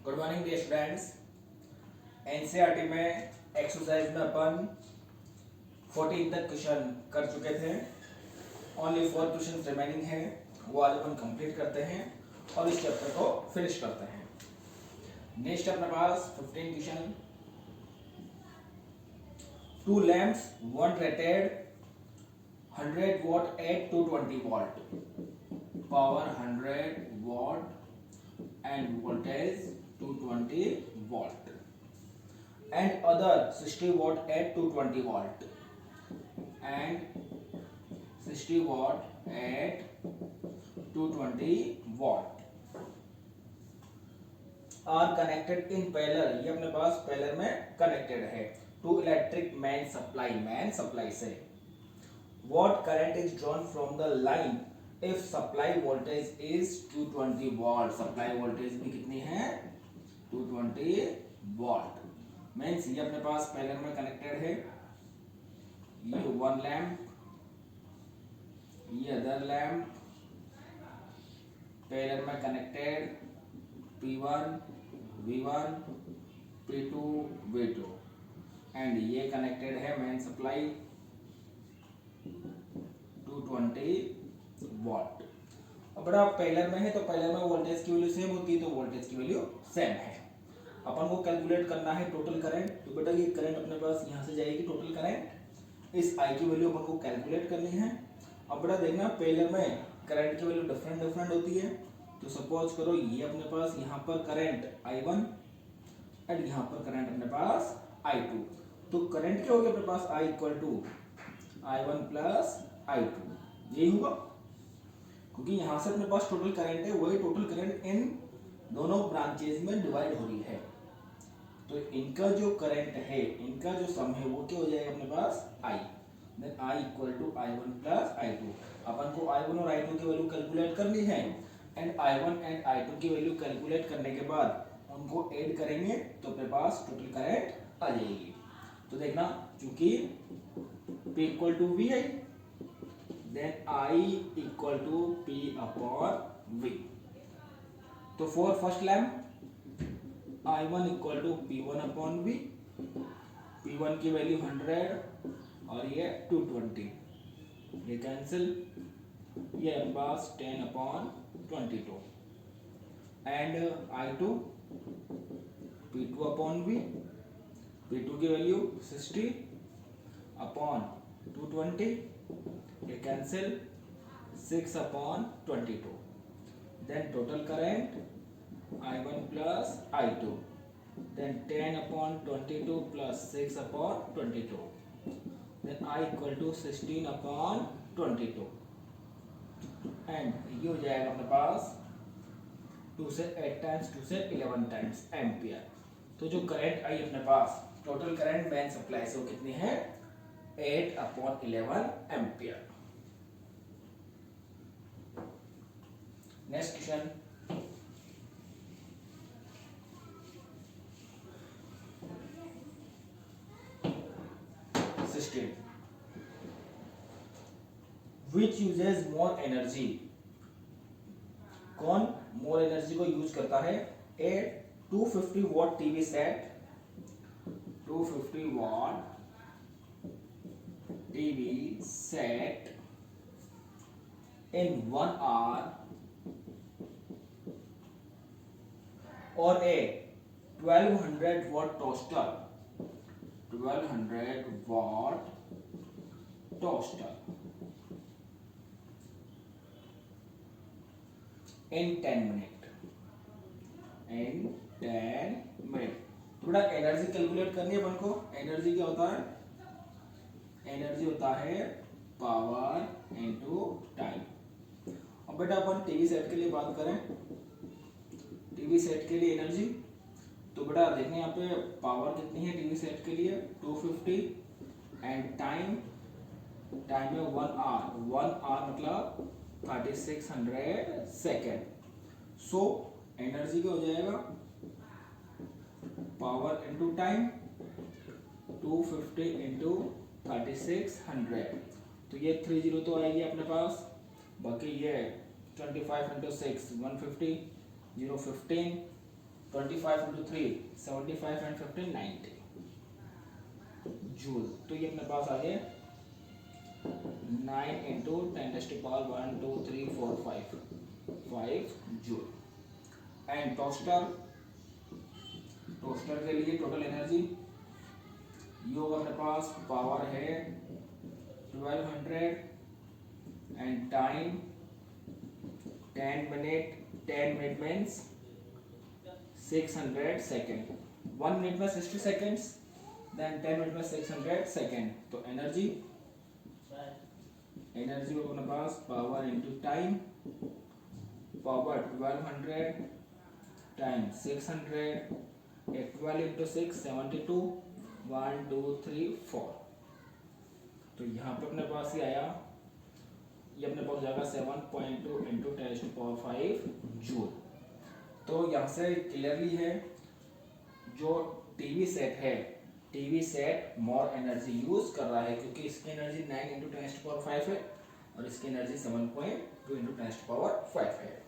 Good morning dear students. NCERT में exercise में अपन 14 तक क्वेश्चन कर चुके थे। ओनली 4 क्वेश्चन रिमेनिंग है, वो आज अपन कंप्लीट करते हैं और इस चैप्टर को फिनिश करते हैं। नेक्स्ट अपने पास 15 question. 2 lamps, one rated 100 watt at 220 watt, power 100 watt and voltage 220 watt, and other 60 watt at 220 watt and 60 watt at 220 watt are connected in parallel। ये अपने पास पैरेलल में कनेक्टेड है टू इलेक्ट्रिक मेन सप्लाई से। What current is drawn from the line if supply voltage is 220 watt? Supply voltage भी कितनी है? 220 watt। Means ये अपने पास पैरेलल में कनेक्टेड है। ये वन लैंप, ये अदर लैंप पैरेलल में connected, P1 V1 P2 V2 and ये कनेक्टेड है मेन सप्लाई 220 वॉट। अब बड़ा पैरेलल में है तो पैरेलल में वोल्टेज की वैल्यू सेम होती है, तो वोल्टेज की वैल्यू सेम है। अपन को कैलकुलेट करना है टोटल करंट। तो बेटा ये करंट अपने पास यहाँ से जाएगी टोटल करंट, इस आई की वैल्यू अपन को कैलकुलेट करनी है। अब बड़ा देखना पैरेलल में करंट की वैल्यू डिफरेंट होती है। तो सपोज करो ये अपने पास यहाँ पर करंट I1 एंड यहाँ पर करंट अपने पास I2। तो करंट क्या हो गया अपने पास? I equal to I1 plus I2, यही होगा, क्योंकि यहाँ से अपने पास टोटल करंट है, वही टोटल करंट इन दोनों ब्रांचेज में डिवाइड हो रही है। तो इनका जो करंट है, इनका जो सम है वो क्या हो जाएगा अपने पास? I। Then I equal to I1 plus I2। अपन को I1 और I2 की वैल्यू कैलकुलेट करनी है एंड I1 एंड I2 की वैल्यू कैलकुलेट करने के बाद उनको ऐड करेंगे तो अपने पास टोटल करंट आ जाएगी। तो देखना, चूंकि P इक्वल टू V है, then I equal to P upon V। तो for first lamp I1 equal to P1 upon V। P1 की वैल्यू 100 और ये 220, ये कैंसिल, ये अपने पास 10 upon 22 and I2 P2 upon V। P2 की वैल्यू 60 अपॉन 220, ये cancel, 6 upon 22। Then total current I1 plus I2, then 10 upon 22 plus 6 upon 22, then I equal to 16 upon 22 and ये हो जाएगा अपने पास 2 से 8 टाइम्स 2 से 11 टाइम्स एम्पियर। तो जो करंट आई अपने पास टोटल करंट मेन सप्लाई से वो कितनी है? 8 upon 11 ampere. Next question. Which uses more energy? कौन मोर एनर्जी को यूज करता है? ए 250 what TV set, 250 what TV set in 1 hour और ए 1200 what toaster, 1200 what toaster in 10 minute, in 10 minute. थोड़ा एनर्जी कैलकुलेट करनी है अपन को। एनर्जी क्या होता है? एनर्जी होता है पावर इनटू टाइम। अब बेटा अपन टीवी सेट के लिए बात करें, टीवी सेट के लिए एनर्जी, तो बेटा देखने यहाँ पे पावर कितनी है टीवी सेट के लिए? 250 एंड टाइम है 1 आवर। 1 आवर मतलब 3600 सेकेंड। सो एनर्जी क्या हो जाएगा? पावर इंटू टाइम, 250 इंटू 3600, तो ये 30 तो आएगी अपने पास, बाकी ये 25 इंटू 6 150, 015 25 इंटू 3 75 एंड 15 90 जूल। तो ये अपने पास आ गए 9 इंटू 10⁻1 2 3 4 5 जूल। एंड टोस्टर के लिए टोटल एनर्जी योग अपने पास पावर है 1200 and time 10 minute means 600 second. 1 minute में 60 सेकेंड्स, देन 10 मिनट में 600 सेकेंड। तो एनर्जी हो अपने पास power into time, power 1200 time 600, 12 into 6 72 1 2 3 4। तो यहाँ पे अपने पास ही आया, ये अपने पास जाएगा 7.2 इंटू 10⁵ जूल। तो यहाँ से क्लियरली है जो टीवी सेट है, TV set more energy use कर रहा है क्योंकि इसकी एनर्जी 9 इंटू 10⁵ है और इसकी एनर्जी 7.2 इंटू 10⁵ है।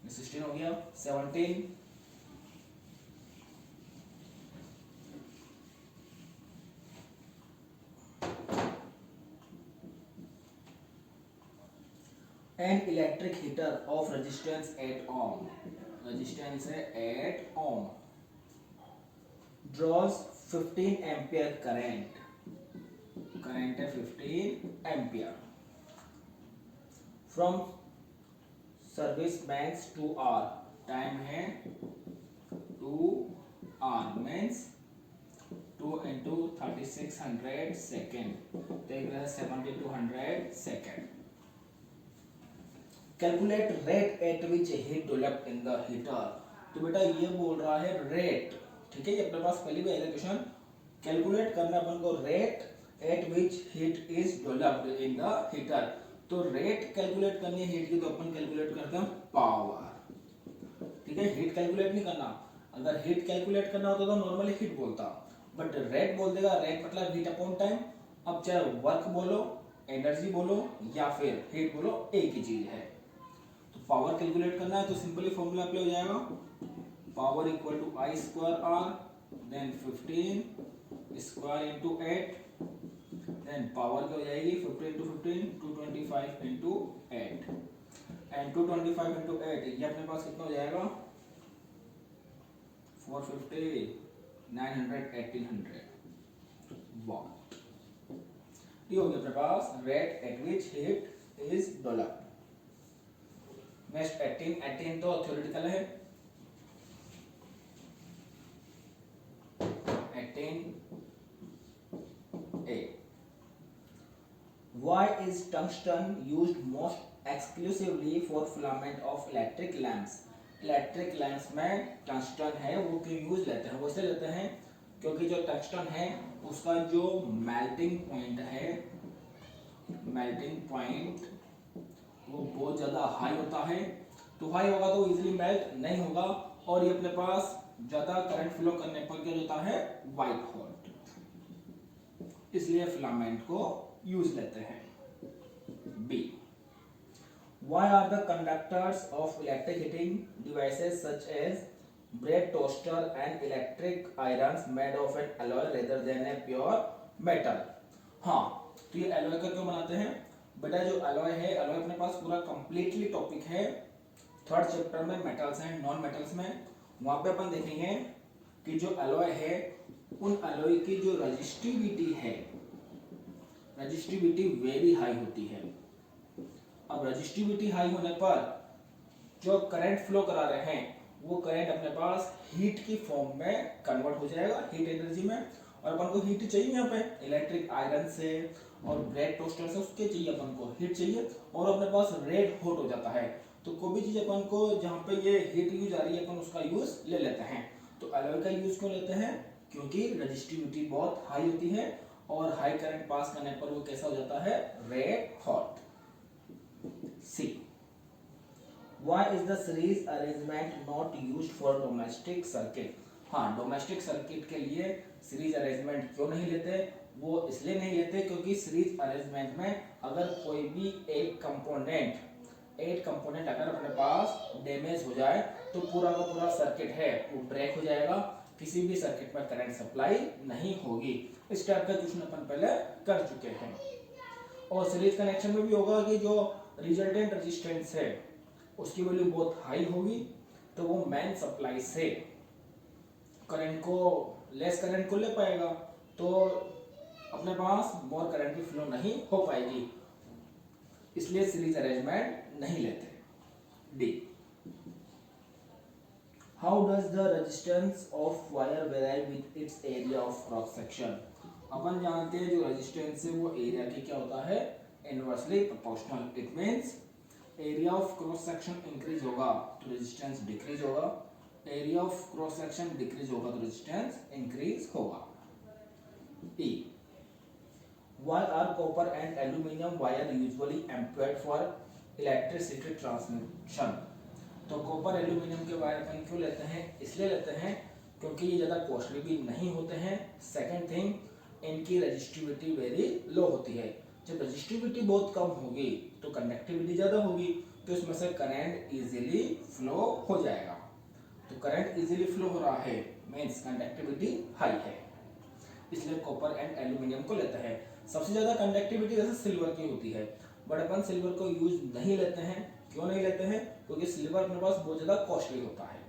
16 हो गया। 17 an electric heater of resistance 8 ohm, resistance है 8 ohm, draws 15 ampere current है 15 ampere from service banks 2 hour, time है 2 hour means 2 into 3600 सेकेंड, देख रहे हैं 7200 second. Calculate rate at which heat develop in the heater. तो बेटा ये बोल रहा है रेट, ठीक है, ये अपने पास पहले भी आया क्वेश्चन। कैलकुलेट करना अपन को rate at which heat is developed in the heater. तो रेट कैलकुलेट करनी है हीट की, तो अपन कैलकुलेट करते हैं पावर, ठीक है, हीट कैलकुलेट नहीं करना। अगर हीट कैलकुलेट करना होता तो नॉर्मली हीट बोलता, बट रेट बोल देगा। रेट मतलब हीट अपॉन टाइम। अब चाहे वर्क बोलो, एनर्जी बोलो या फिर हीट बोलो, एक ही चीज है। पावर कैलकुलेट करना है तो सिंपली फॉर्मूला अप्लाई हो जाएगा, power equal to I square R, then 15 square into 8, then power क्या हो जाएगी 15 इंटू 15 225 इंटू 8, एंड 225 इंटू 8 ये अपने पास कितना हो जाएगा 450 900 1800 वाट। ये हो गया अपने पास rate at which heat is developed. Next 18 तो थ्योरेटिकल है। 18A Why is tungsten used most exclusively for filament of electric lamps? Electric lamps में टंगस्टन है वो क्यों यूज लेते हैं? वो इसलिए लेते हैं क्योंकि जो टंगस्टन है उसका जो मेल्टिंग पॉइंट है, मेल्टिंग पॉइंट वो बहुत ज्यादा हाई होता है। तो हाई होगा तो इजीली मेल्ट नहीं होगा और ये अपने पास ज्यादा करंट फ्लो करने पर क्या होता है व्हाइट हॉट, इसलिए फिलामेंट को यूज लेते हैं। B Why are the conductors of electric heating devices such as bread toaster and electric irons made of an alloy rather than a pure metal? हाँ, तो ये alloy का क्यों बनाते हैं बेटा? जो alloy है, alloy अपने पास पूरा completely टॉपिक है 3rd चैप्टर में, मेटल्स एंड नॉन मेटल्स में। वहां पे अपन देखेंगे कि जो alloy है उन alloy की जो रेजिस्टिविटी है, रेजिस्टिविटी वेरी हाई होती है। अब रेजिस्टिविटी हाई होने पर जो करंट फ्लो करा रहे हैं वो करंट अपने पास हीट की फॉर्म में कन्वर्ट हो जाएगा, हीट एनर्जी में। और अपन को हीट चाहिए यहाँ पे इलेक्ट्रिक आयरन से और ब्रेड टोस्टर से, उसके चाहिए अपन को हीट चाहिए और अपने पास रेड हॉट हो जाता है। तो कोई भी चीज अपन को जहाँ पे ये हीट यूज आ रही है अपन उसका यूज ले लेते हैं। तो अलॉय का यूज क्यों लेते हैं? क्योंकि रेजिस्टिविटी बहुत हाई होती है और हाई करंट पास करने पर वो कैसा हो जाता है red hot. C. Why is the series arrangement not used for domestic circuit? हाँ, डोमेस्टिक सर्किट के लिए सीरीज अरेंजमेंट क्यों नहीं लेते? वो इसलिए नहीं लेते क्योंकि सीरीज अरेंजमेंट में अगर कोई भी एक कंपोनेंट 8 कंपोनेंट अगर अपने पास डैमेज हो जाए तो पूरा का पूरा सर्किट है वो ब्रेक हो जाएगा, किसी भी सर्किट में करंट सप्लाई नहीं होगी। इस टाइप का क्वेश्चन अपन पहले कर चुके हैं। और सीरीज कनेक्शन में भी होगा कि जो रिजल्टेंट रेजिस्टेंस है उसकी वैल्यू बहुत हाई होगी, तो वो मेन सप्लाई से करंट को लेस करंट को ले पाएगा, तो अपने पास मोर करंट भी फ्लो नहीं हो पाएगी, इसलिए सीरीज अरेंजमेंट नहीं लेते। D, how does the resistance of wire vary with its area of cross section. अपन जानते हैं जो रेजिस्टेंस है वो एरिया की क्या होता है, inversely proportional. It means area of cross section increase होगा तो रेजिस्टेंस डिक्रीज होगा, area of cross section decrease होगा तो रेजिस्टेंस इंक्रीज होगा। E, why are copper and aluminum wire usually employed for electricity transmission। तो कॉपर एल्यूमिनियम के wire अपन क्यों लेते हैं, इसलिए लेते हैं क्योंकि ये ज़्यादा कॉस्टली भी नहीं होते हैं। सेकंड थिंग, इनकी रेजिस्टिविटी वेरी लो होती है। जब रेजिस्टिविटी बहुत कम होगी तो कंडक्टिविटी ज़्यादा होगी, तो इसमें से करंट इजीली फ्लो हो जाएगा। तो करंट इजीली फ्लो हो रहा है मीन्स कंडक्टिविटी हाई है, इसलिए कॉपर एंड एल्यूमिनियम को लेते हैं। सबसे ज़्यादा कंडक्टिविटी जैसे सिल्वर की होती है, बट अपन सिल्वर को यूज नहीं लेते हैं। क्यों नहीं लेते हैं, क्योंकि सिल्वर अपने पास बहुत ज़्यादा कॉस्टली होता है।